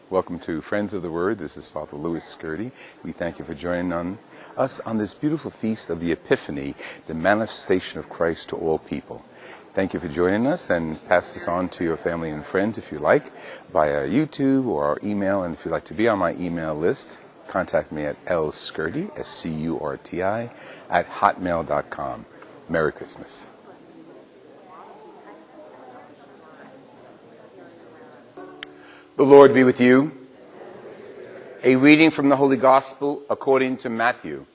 Welcome to Friends of the Word. This is Father Louis Scurti. We thank you for joining us on this beautiful feast of the Epiphany, the manifestation of Christ to all people. Thank you for joining us, and pass this on to your family and friends if you like, via YouTube or our email. And if you'd like to be on my email list, contact me at lscurti, S-C-U-R-T-I, at hotmail.com. Merry Christmas. The Lord be with you. A reading from the Holy Gospel according to Matthew.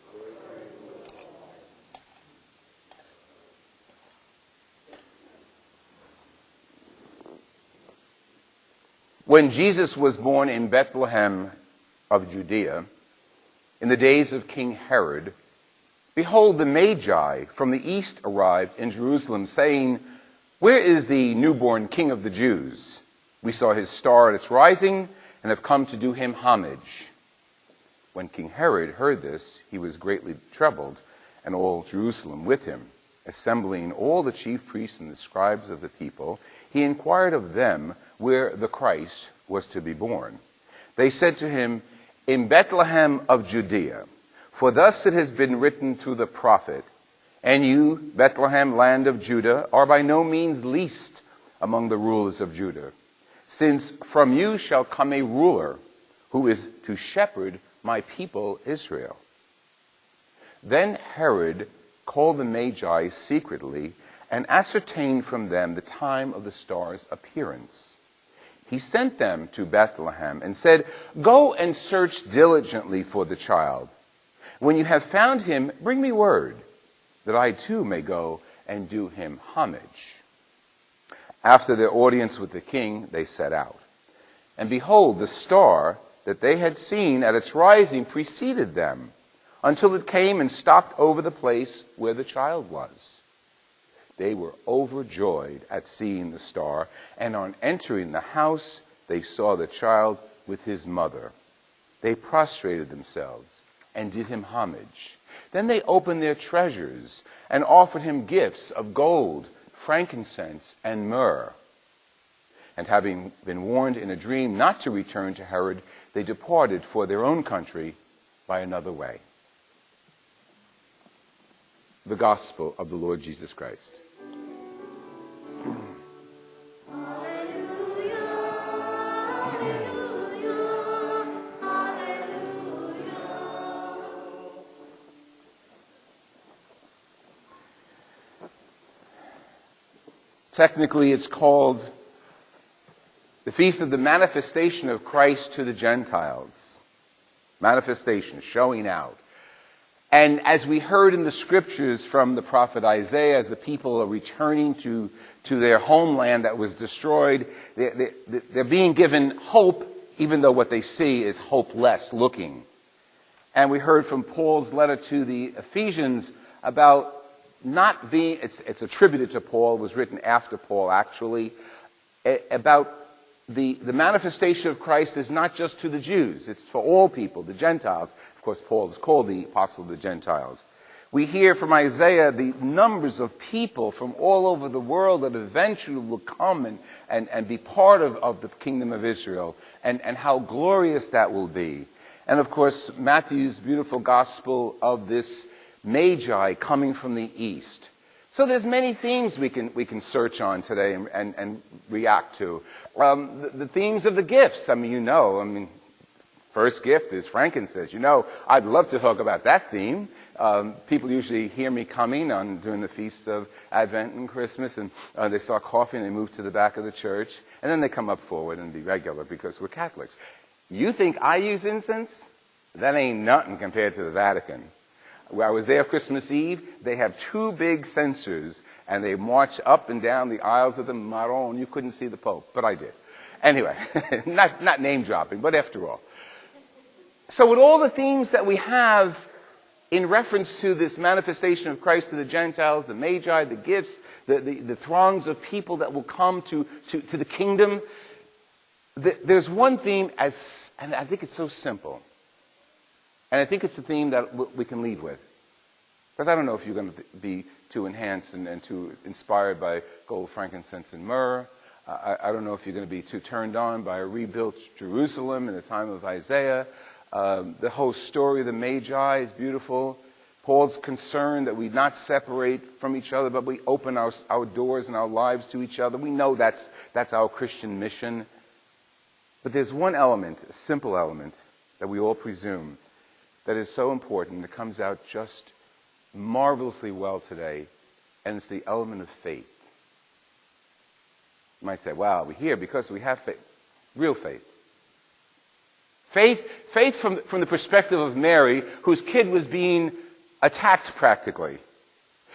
When Jesus was born in Bethlehem of Judea, in the days of King Herod, behold, the Magi from the east arrived in Jerusalem, saying, "Where is the newborn King of the Jews? We saw his star at its rising and have come to do him homage." When King Herod heard this, he was greatly troubled, and all Jerusalem with him. Assembling all the chief priests and the scribes of the people, he inquired of them where the Christ was to be born. They said to him, "In Bethlehem of Judea, for thus it has been written through the prophet, and you, Bethlehem, land of Judah, are by no means least among the rulers of Judah. Since from you shall come a ruler who is to shepherd my people Israel." Then Herod called the Magi secretly and ascertained from them the time of the star's appearance. He sent them to Bethlehem and said, "Go and search diligently for the child. When you have found him, bring me word, that I too may go and do him homage." After their audience with the king, they set out. And behold, the star that they had seen at its rising preceded them, until it came and stopped over the place where the child was. They were overjoyed at seeing the star, and on entering the house, they saw the child with his mother. They prostrated themselves and did him homage. Then they opened their treasures and offered him gifts of gold, frankincense, and myrrh. And having been warned in a dream not to return to Herod, they departed for their own country by another way. The Gospel of the Lord Jesus Christ. Technically, it's called the Feast of the Manifestation of Christ to the Gentiles. Manifestation, showing out. And as we heard in the scriptures from the prophet Isaiah, as the people are returning to their homeland that was destroyed, they're being given hope, even though what they see is hopeless looking. And we heard from Paul's letter to the Ephesians about not being, it's attributed to Paul, was written after Paul actually, about the manifestation of Christ is not just to the Jews, it's for all people, the Gentiles. Of course, Paul is called the apostle of the Gentiles. We hear from Isaiah the numbers of people from all over the world that eventually will come and be part of the kingdom of Israel, and how glorious that will be. And of course, Matthew's beautiful gospel of this Magi coming from the east. So there's many themes we can search on today and react to. The themes of the gifts. First gift is frankincense. I'd love to talk about that theme. People usually hear me coming during the feasts of Advent and Christmas, and they start coughing and they move to the back of the church, and then they come up forward and be regular because we're Catholics. You think I use incense? That ain't nothing compared to the Vatican. Where I was there Christmas Eve, they have two big censers, and they march up and down the aisles of the Marron. You couldn't see the Pope, but I did. Anyway, not name dropping, but after all. So with all the themes that we have in reference to this manifestation of Christ to the Gentiles, the Magi, the gifts, the throngs of people that will come to the kingdom, there's one theme, and I think it's so simple. And I think it's the theme that we can lead with. Because I don't know if you're going to be too enhanced and too inspired by gold, frankincense, and myrrh. I don't know if you're going to be too turned on by a rebuilt Jerusalem in the time of Isaiah. The whole story of the Magi is beautiful. Paul's concerned that we not separate from each other, but we open our doors and our lives to each other. We know that's our Christian mission. But there's one element, a simple element, that we all presume that is so important, that comes out just marvelously well today, and it's the element of faith. You might say, wow, we're here because we have faith. Real faith. Faith from the perspective of Mary, whose kid was being attacked practically.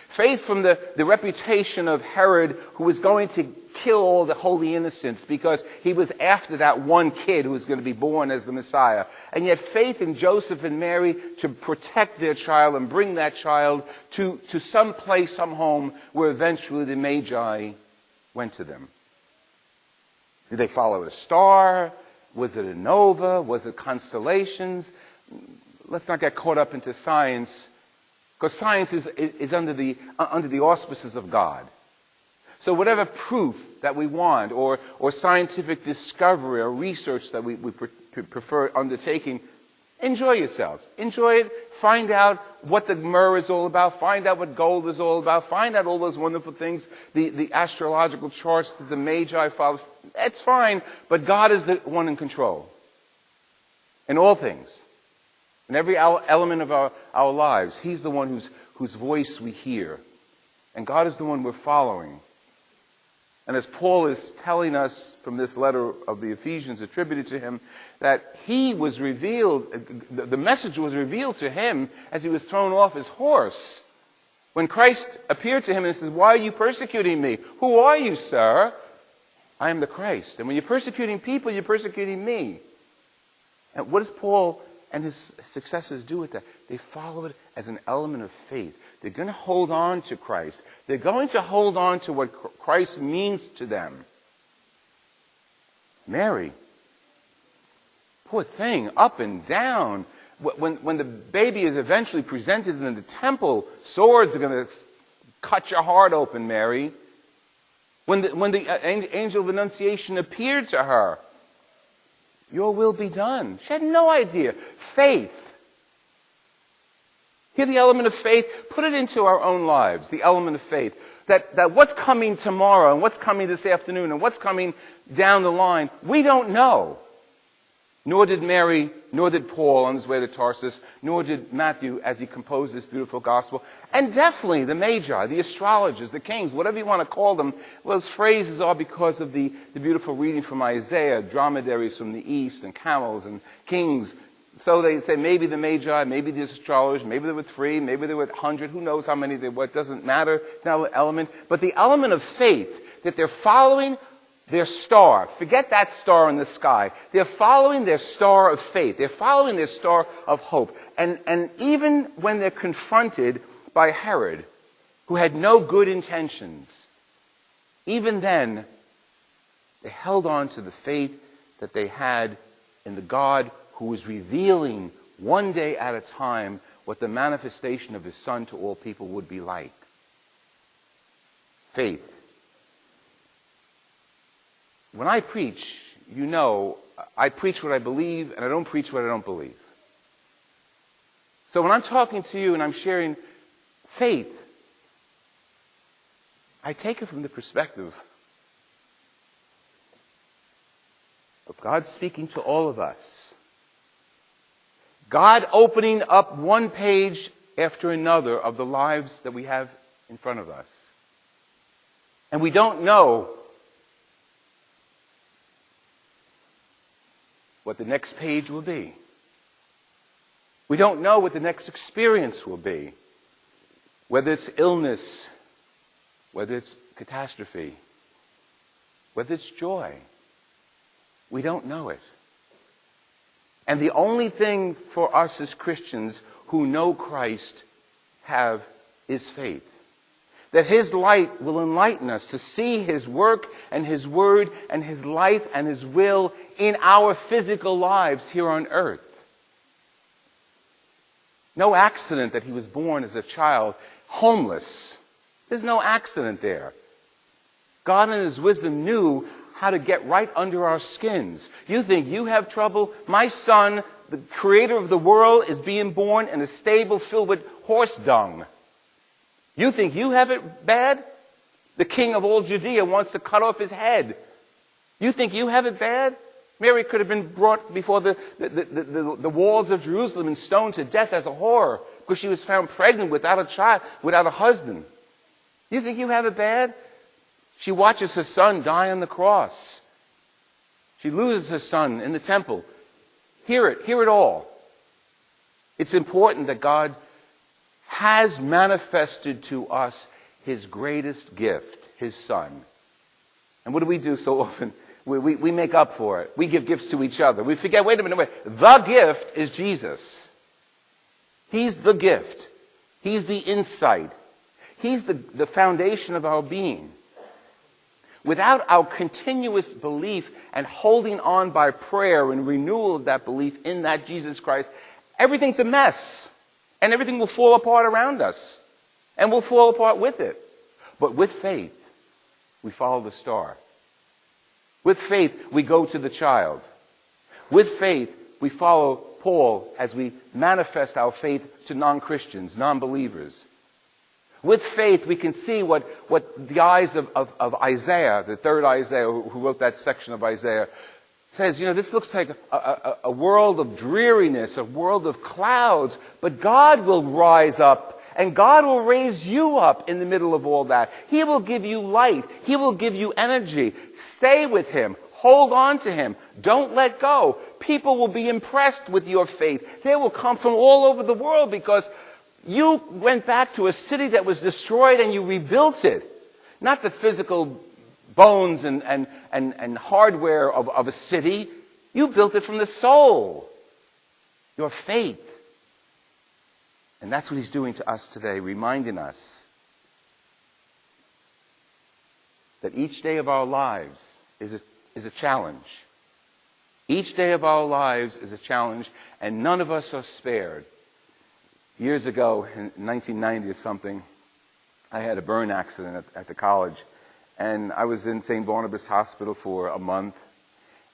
Faith from the reputation of Herod, who was going to kill all the holy innocents because he was after that one kid who was going to be born as the Messiah. And yet faith in Joseph and Mary to protect their child and bring that child to some place, some home, where eventually the Magi went to them. Did they follow a star? Was it a nova? Was it constellations? Let's not get caught up into science, because science is under the auspices of God. So whatever proof that we want, or scientific discovery or research that we prefer undertaking, enjoy yourselves. Enjoy it. Find out what the myrrh is all about. Find out what gold is all about. Find out all those wonderful things, the astrological charts that the Magi follow. It's fine, but God is the one in control. In all things. In every element of our lives, He's the one whose voice we hear. And God is the one we're following. And as Paul is telling us from this letter of the Ephesians attributed to him, that he was revealed, the message was revealed to him as he was thrown off his horse. When Christ appeared to him and says, "Why are you persecuting me? Who are you, sir?" "I am the Christ." And when you're persecuting people, you're persecuting me. And what does Paul and his successors do with that? They follow it as an element of faith. They're going to hold on to Christ. They're going to hold on to what Christ means to them. Mary, poor thing, up and down. When the baby is eventually presented in the temple, swords are going to cut your heart open, Mary. When the angel of Annunciation appeared to her, "Your will be done." She had no idea. Faith. Here the element of faith, put it into our own lives, the element of faith. That what's coming tomorrow and what's coming this afternoon and what's coming down the line, we don't know. Nor did Mary, nor did Paul on his way to Tarsus, nor did Matthew as he composed this beautiful gospel. And definitely the Magi, the astrologers, the kings, whatever you want to call them, those phrases are because of the beautiful reading from Isaiah, dromedaries from the east and camels and kings. So they say maybe the Magi, maybe the astrologers, maybe there were 3, maybe there were 100, who knows how many there were, it doesn't matter, it's not an element. But the element of faith, that they're following their star. Forget that star in the sky. They're following their star of faith. They're following their star of hope. And even when they're confronted by Herod, who had no good intentions, even then, they held on to the faith that they had in the God who was revealing one day at a time what the manifestation of His Son to all people would be like. Faith. When I preach, you know, I preach what I believe and I don't preach what I don't believe. So when I'm talking to you and I'm sharing faith, I take it from the perspective of God speaking to all of us. God opening up one page after another of the lives that we have in front of us. And we don't know what the next page will be. We don't know what the next experience will be. Whether it's illness, whether it's catastrophe, whether it's joy. We don't know it. And the only thing for us as Christians who know Christ have is faith. That His light will enlighten us to see His work and His word and His life and His will in our physical lives here on earth. No accident that He was born as a child homeless. There's no accident there. God in his wisdom knew how to get right under our skins. You think you have trouble? My son, the creator of the world, is being born in a stable filled with horse dung. You think you have it bad? The king of all Judea wants to cut off his head. You think you have it bad? Mary could have been brought before the walls of Jerusalem and stoned to death as a whore because she was found pregnant without a child, without a husband. You think you have it bad? She watches her son die on the cross. She loses her son in the temple. Hear it all. It's important that God has manifested to us his greatest gift, his son. And what do we do so often? We make up for it. We give gifts to each other. We forget, wait a minute. The gift is Jesus. He's the gift. He's the insight. He's the foundation of our being. Without our continuous belief and holding on by prayer and renewal of that belief in that Jesus Christ, everything's a mess. And everything will fall apart around us. And we'll fall apart with it. But with faith, we follow the star. With faith, we go to the child. With faith, we follow Paul as we manifest our faith to non-Christians, non-believers. With faith, we can see what the eyes of Isaiah, the third Isaiah, who wrote that section of Isaiah, says, this looks like a world of dreariness, a world of clouds, but God will rise up. And God will raise you up in the middle of all that. He will give you light. He will give you energy. Stay with him. Hold on to him. Don't let go. People will be impressed with your faith. They will come from all over the world because you went back to a city that was destroyed and you rebuilt it. Not the physical bones and hardware of a city. You built it from the soul. Your faith. And that's what he's doing to us today, reminding us that each day of our lives is a challenge. Each day of our lives is a challenge, and none of us are spared. Years ago, in 1990 or something, I had a burn accident at the college, and I was in St. Barnabas Hospital for a month,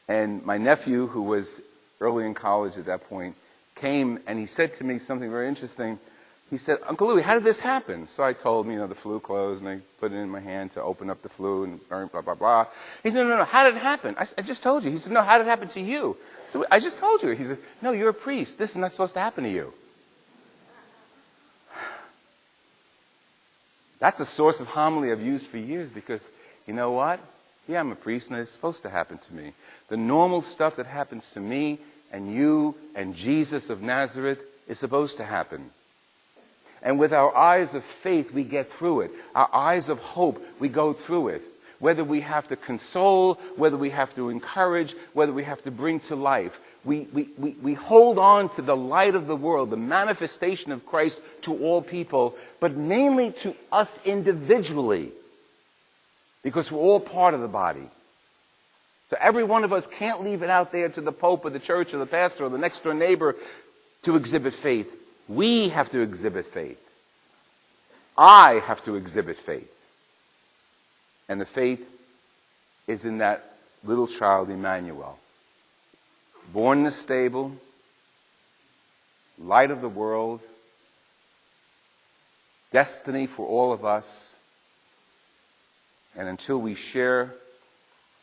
and my nephew, who was early in college at that point, came and he said to me something very interesting. He said, Uncle Louis, how did this happen? So I told him, the flu closed, and I put it in my hand to open up the flu and burn, blah, blah, blah. He said, no, how did it happen? I just told you. He said, no, how did it happen to you? So I just told you. He said, no, you're a priest. This is not supposed to happen to you. That's a source of homily I've used for years because, you know what? Yeah, I'm a priest, and it's supposed to happen to me. The normal stuff that happens to me and you and Jesus of Nazareth is supposed to happen. And with our eyes of faith, we get through it. Our eyes of hope, we go through it. Whether we have to console, whether we have to encourage, whether we have to bring to life. We hold on to the light of the world, the manifestation of Christ to all people, but mainly to us individually. Because we're all part of the body. So every one of us can't leave it out there to the Pope or the church or the pastor or the next door neighbor to exhibit faith. We have to exhibit faith. I have to exhibit faith. And the faith is in that little child, Emmanuel. Born in the stable, light of the world, destiny for all of us. And until we share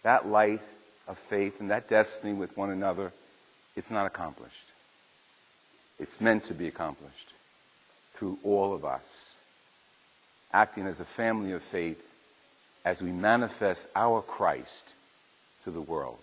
that light of faith and that destiny with one another, it's not accomplished. It's meant to be accomplished through all of us, acting as a family of faith as we manifest our Christ to the world.